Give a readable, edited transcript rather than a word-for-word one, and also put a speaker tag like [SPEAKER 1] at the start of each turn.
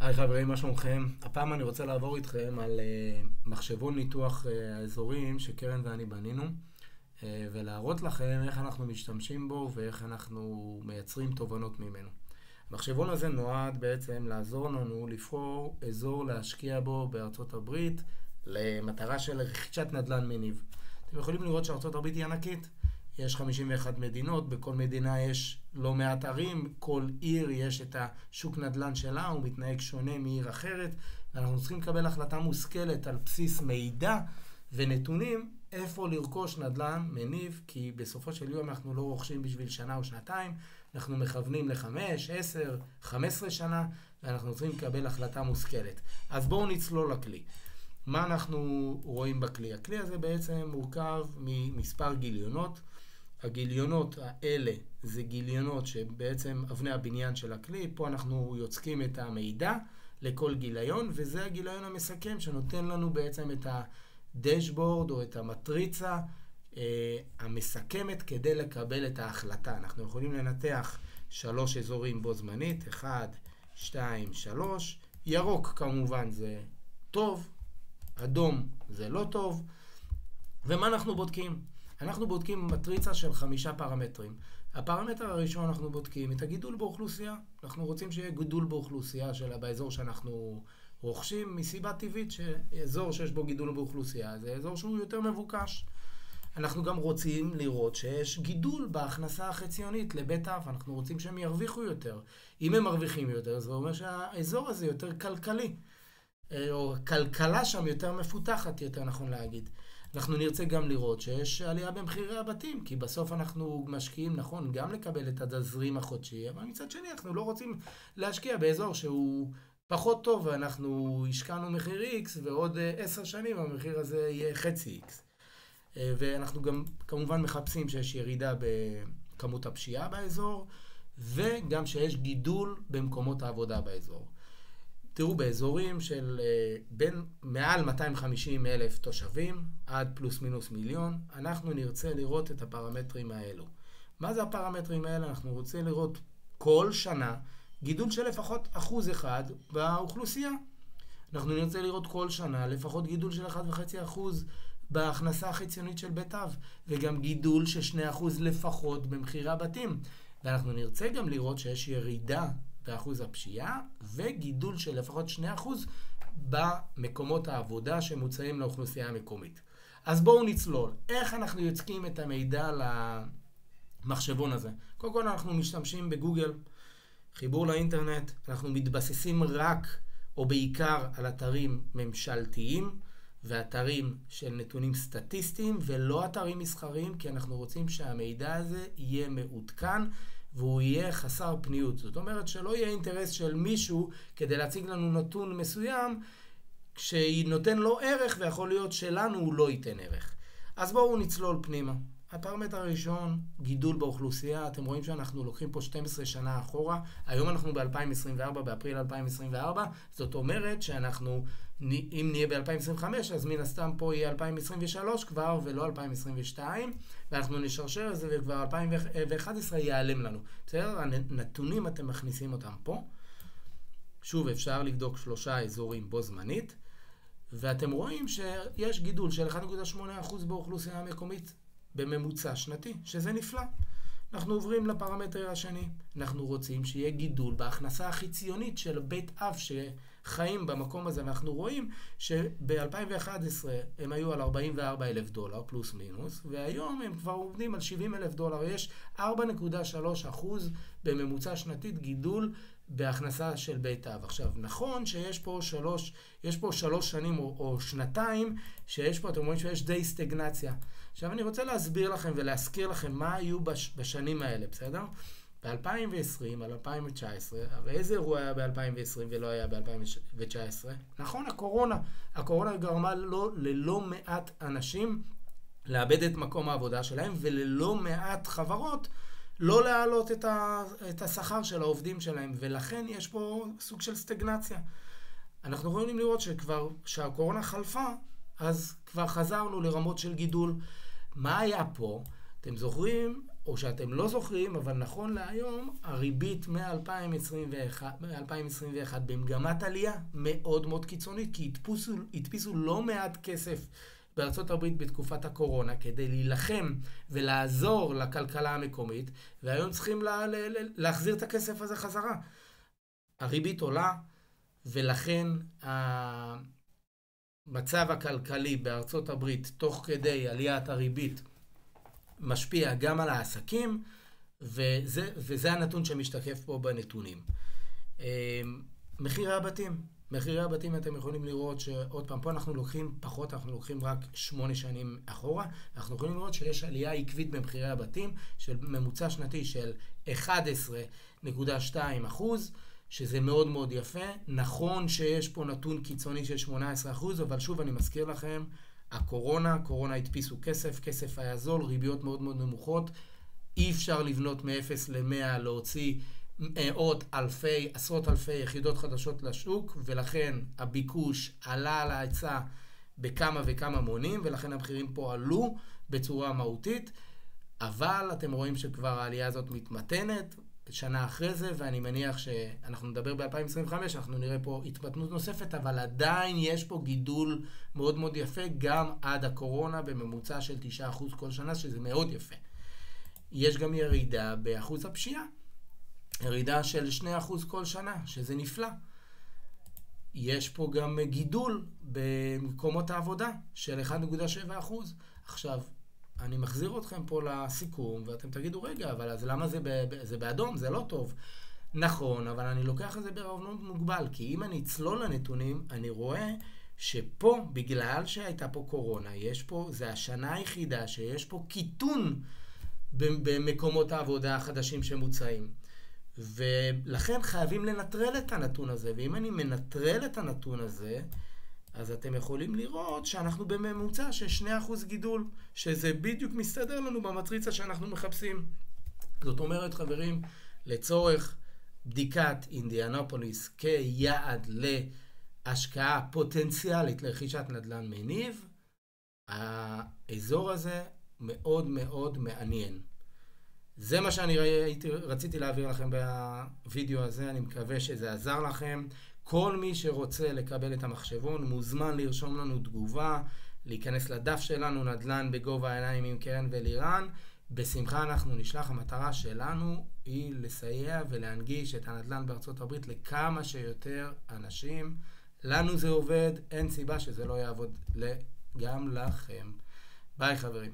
[SPEAKER 1] היי חברים, מה שלומכם? הפעם אני רוצה לעבור איתכם על מחשבון ניתוח האזורים שקרן ואני בנינו ולהראות לכם איך אנחנו משתמשים בו ואיך אנחנו מייצרים תובנות ממנו. המחשבון הזה נועד בעצם לעזור לנו לבחור אזור להשקיע בו בארצות הברית למטרה של רכישת נדל"ן מניב. אתם יכולים לראות שארצות הברית היא ענקית. יש 51 מדינות, בכל מדינה יש לא מעט ערים, כל עיר יש את השוק נדל"ן שלה, הוא מתנהג שונה מעיר אחרת, ואנחנו צריכים לקבל החלטה מושכלת על בסיס מידע ונתונים איפה לרכוש נדל"ן מניב, כי בסופו של יום אנחנו לא רוכשים בשביל שנה או שנתיים, אנחנו מכוונים ל5, 10, 15 שנה, ואנחנו צריכים לקבל החלטה מושכלת. אז בואו נצלול לכלי. מה אנחנו רואים בכלי? הכלי הזה בעצם מורכב ממספר גיליונות. הגיליונות האלה זה גיליונות שבעצם אבני הבניין של הכלי. פה אנחנו יוצקים את המידע לכל גיליון, וזה הגיליון המסכם שנותן לנו בעצם את הדשבורד או את המטריצה המסכמת כדי לקבל את ההחלטה. אנחנו יכולים לנתח 3 אזורים בו זמנית, 1, 2, 3. ירוק כמובן זה טוב, אדום זה לא טוב. ומה אנחנו בודקים? אנחנו בודקים מטריצה של 5 פרמטרים. הפרמטר הראשון אנחנו בודקים את הגידול באוכלוסייה. אנחנו רוצים שיהיה גידול באוכלוסייה באזור שאנחנו רוכשים, מסיבה טבעית שאזור שיש בו גידול באוכלוסייה זה אזור שהוא יותר מבוקש. אנחנו גם רוצים לראות שיש גידול בהכנסה החציונית לבית אב. אנחנו רוצים שהם ירוויחו יותר. אם הם מרוויחים יותר, זה אומר שהאזור הזה יותר כלכלי. או כלכלה שם יותר מפותחת, יותר נכון להגיד. אנחנו נרצה גם לראות שיש עלייה במחירי הבתים, כי בסוף אנחנו משקיעים, נכון, גם לקבל את התזרים החודשי, אבל מצד שני אנחנו לא רוצים להשקיע באזור שהוא פחות טוב, ואנחנו השקענו מחיר X, ועוד 10 שנים המחיר הזה יהיה חצי X. ואנחנו גם כמובן מחפשים שיש ירידה בכמות הפשיעה באזור, וגם שיש גידול במקומות העבודה באזור. תראו, באזורים של בין מעל 250,000 תושבים עד פלוס מינוס מיליון, אנחנו נרצה לראות את הפרמטרים האלו. מה זה הפרמטרים האלה? אנחנו רוצים לראות כל שנה גידול של לפחות 1% באוכלוסייה. אנחנו נרצה לראות כל שנה לפחות גידול של 1.5% בהכנסה החציונית של בית אב, וגם גידול של 2% לפחות במחירי הבתים. ואנחנו נרצה גם לראות שיש ירידה באחוז הפשיעה, וגידול של לפחות 2% במקומות העבודה שמוצאים לאוכלוסייה המקומית. אז בואו נצלול. איך אנחנו יוצקים את המידע למחשבון הזה? קודם כל אנחנו משתמשים בגוגל, חיבור לאינטרנט, אנחנו מתבססים רק או בעיקר על אתרים ממשלתיים, ואתרים של נתונים סטטיסטיים, ולא אתרים מסחריים, כי אנחנו רוצים שהמידע הזה יהיה מעודכן, והוא יהיה חסר פניות. זאת אומרת שלא יהיה אינטרס של מישהו כדי להציג לנו נתון מסוים, שנותן לו ערך, ויכול להיות שלנו הוא לא ייתן ערך. אז בואו נצלול פנימה. הפרמטר הראשון, גידול באוכלוסייה. אתם רואים שאנחנו לוקחים פה 12 שנה אחורה. היום אנחנו ב-2024, באפריל 2024. זאת אומרת שאנחנו, אם נהיה ב-2025, אז מן הסתם פה יהיה 2023 כבר, ולא 2022. ואנחנו נשרשר את זה, וכבר 2011 ייעלם לנו. בסדר? הנתונים אתם מכניסים אותם פה. שוב, אפשר לבדוק 3 אזורים בו זמנית. ואתם רואים שיש גידול של 1.8% באוכלוסייה המקומית, בממוצע שנתי, שזה נפלא. אנחנו עוברים לפרמטר השני. אנחנו רוצים שיהיה גידול בהכנסה החציונית של בית אב שחיים במקום הזה, ואנחנו רואים שב-2011 הם היו על $44,000 פלוס מינוס, והיום הם כבר עובדים על $70,000. יש 4.3% בממוצע שנתית גידול בהכנסה של בית אב. עכשיו, נכון שיש פה 3 שנים או שנתיים, שיש פה, אתם רואים שיש די סטגנציה. עכשיו אני רוצה להסביר לכם ולהזכיר לכם מה היו בשנים האלה, בסדר? ב-2020 על 2019, הרי איזה אירוע היה ב-2020 ולא היה ב-2019? נכון, הקורונה גרמה ללא מעט אנשים לאבד את מקום העבודה שלהם, וללא מעט חברות לא להעלות את השכר של העובדים שלהם, ולכן יש פה סוג של סטגנציה. אנחנו יכולים לראות שכבר שהקורונה חלפה, אז כבר חזרנו לרמות של גידול. מה היה פה? אתם זוכרים? או שאתם לא זוכרים, אבל נכון להיום, הריבית מ-2021 במגמת עלייה מאוד מאוד קיצונית, כי הדפיסו לא מעט כסף בארצות הברית בתקופת הקורונה, כדי להילחם ולעזור לכלכלה המקומית, והיום צריכים להחזיר את הכסף הזה חזרה. הריבית עולה, ולכן המצב הכלכלי בארצות הברית, תוך כדי עליית הריבית, משפיע גם על העסקים, וזה הנתון שמשתקף פה בנתונים. מחירי הבתים אתם יכולים לראות שעוד פעם, פה אנחנו לוקחים פחות, אנחנו לוקחים רק 8 שנים אחורה, אנחנו יכולים לראות שיש עלייה עקבית במחירי הבתים, של ממוצע שנתי של 11.2%, שזה מאוד מאוד יפה. נכון שיש פה נתון קיצוני של 18%, אבל שוב אני מזכיר לכם, הקורונה הדפיסו כסף היה זול, ריביות מאוד מאוד נמוכות, אי אפשר לבנות מ-0 ל-100, להוציא עשרות אלפי יחידות חדשות לשוק, ולכן הביקוש עלה על ההיצע בכמה וכמה מונים, ולכן המחירים פה עלו בצורה מהותית, אבל אתם רואים שכבר העלייה הזאת מתמתנת שנה אחרי זה, ואני מניח שאנחנו נדבר ב-2025, אנחנו נראה פה התמתנות נוספת, אבל עדיין יש פה גידול מאוד מאוד יפה, גם עד הקורונה בממוצע של 9% כל שנה, שזה מאוד יפה. יש גם ירידה באחוז הפשיעה, ירידה של 2% כל שנה, שזה נפלא. יש פה גם גידול במקומות העבודה של 1.7%. עכשיו, אני מחזיר אתכם פה לסיכום, ואתם תגידו, רגע, אבל אז למה זה באדום? זה לא טוב. נכון, אבל אני לוקח את זה בערבונות מוגבל, כי אם אני אצלול לנתונים, אני רואה שפה, בגלל שהייתה פה קורונה, זה השנה היחידה שיש פה קיטון במקומות העבודה החדשים שמוצאים. ולכן חייבים לנטרל את הנתון הזה, ואם אני מנטרל את הנתון הזה, אז אתם יכולים לראות שאנחנו בממוצע של 2% גידול, שזה בדיוק מסתדר לנו במטריצה שאנחנו מחפשים. זאת אומרת, חברים, לצורך בדיקת אינדיאנפוליס כיעד להשקעה פוטנציאלית לרכישת נדל"ן מניב, האזור הזה מאוד מאוד מעניין. זה מה שאני רציתי להעביר לכם בווידאו הזה, אני מקווה שזה עזר לכם. כל מי שרוצה לקבל את המחשבון מוזמן לרשום לנו תגובה, להיכנס לדף שלנו נדל"ן בגובה העיניים עם קרן ולירן. בשמחה אנחנו נשלח. המטרה שלנו היא לסייע ולהנגיש את הנדל"ן בארצות הברית לכמה שיותר אנשים. לנו זה עובד, אין סיבה שזה לא יעבוד גם לכם. ביי חברים.